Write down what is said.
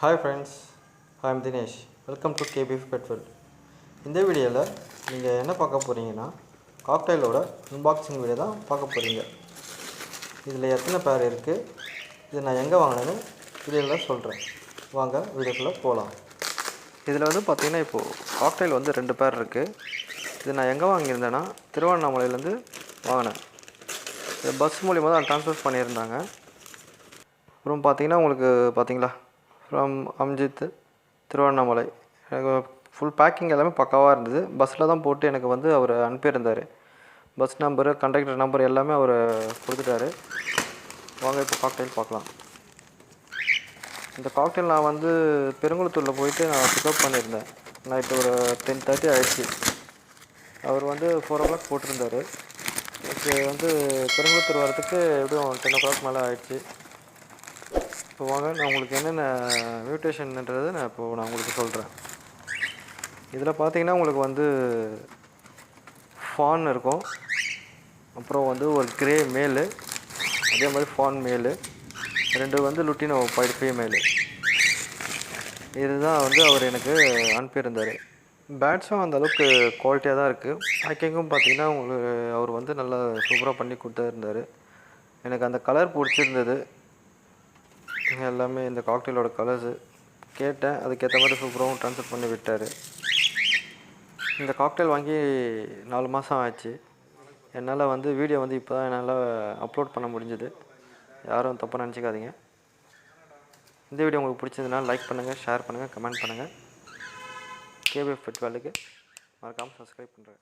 Hi friends, I am Dinesh. Welcome to KBF Pet World. இந்த வீடியோவில் நீங்கள் என்ன பார்க்க போகிறீங்கன்னா காக்டைலோட அன்பாக்சிங் வீடியோ தான் பார்க்க போகிறீங்க. இதில் எத்தனை பேர் இருக்குது, இது நான் எங்கே வாங்கினேன்னு வீடியோவில் சொல்கிறேன். வாங்க வீடியோக்குள்ளே போகலாம். இதில் வந்து பார்த்திங்கன்னா இப்போது காக்டைல் வந்து 2 பேர் இருக்குது. இது நான் எங்கே வாங்கியிருந்தேன்னா திருவண்ணாமலையிலேருந்து வாங்கினேன். இது பஸ் மூலிமா தான் ட்ரான்ஸ்ஃபர் பண்ணியிருந்தாங்க. அப்புறம் பார்த்திங்கன்னா உங்களுக்கு பார்த்திங்களா ஃப்ரம் அம்ஜித் திருவண்ணாமலை, எனக்கு ஃபுல் பேக்கிங் எல்லாமே பக்காவாக இருந்தது. பஸ்ஸில் தான் போட்டு எனக்கு வந்து அவர் அனுப்பியிருந்தார். பஸ் நம்பரு, கண்டக்டர் நம்பர் எல்லாமே அவர் கொடுத்துட்டாரு. வாங்க இப்போ காக்டைல் பார்க்கலாம். இந்த காக்டைல் நான் வந்து பெருங்குளத்தூரில் போயிட்டு நான் பிக்கப் பண்ணியிருந்தேன். நைட்டு ஒரு 10:30 ஆகிடுச்சு. அவர் வந்து 4 o'clock போட்டிருந்தார். எனக்கு வந்து பெருங்குளத்தூர் வரத்துக்கு எப்படியும் 10 o'clock மேலே ஆகிடுச்சு. இப்போ வாங்க நான் உங்களுக்கு என்னென்ன மியூட்டேஷன்ன்றது நான் உங்களுக்கு சொல்கிறேன். இதில் பார்த்தீங்கன்னா உங்களுக்கு வந்து ஃபான் இருக்கும், அப்புறம் வந்து ஒரு கிரே மேலு, அதே மாதிரி ஃபான் மேலு, 2 வந்து லுட்டினோ ஃபீமேலு. இதுதான் வந்து அவர் எனக்கு அனுப்பியிருந்தார். பேட்ஸும் அந்தளவுக்கு குவாலிட்டியாக தான் இருக்குது. பேக்கிங்கும் பார்த்திங்கன்னா உங்களுக்கு அவர் வந்து நல்லா சூப்பராக பண்ணி கொடுத்துருந்தார். எனக்கு அந்த கலர் பிடிச்சிருந்தது. எல்லாமே இந்த காக்டைலோட கலர்ஸு கேட்டேன், அதுக்கேற்ற மாதிரி சூப்பராகவும் ட்ரான்ஸ்ஃபர் பண்ணி விட்டார். இந்த காக்டைல் வாங்கி 4 மாதம் ஆச்சு. என்னால் வந்து வீடியோ வந்து இப்போ தான் என்னால் அப்லோட் பண்ண முடிஞ்சுது. யாரும் தப்பாக நினச்சிக்காதீங்க. இந்த வீடியோ உங்களுக்கு பிடிச்சதுன்னா லைக் பண்ணுங்கள், ஷேர் பண்ணுங்கள், கமெண்ட் பண்ணுங்கள். கேபிஎஃப் பெட் வேர்ல்டுக்கு மறக்காமல் சப்ஸ்கிரைப் பண்ணுறேன்.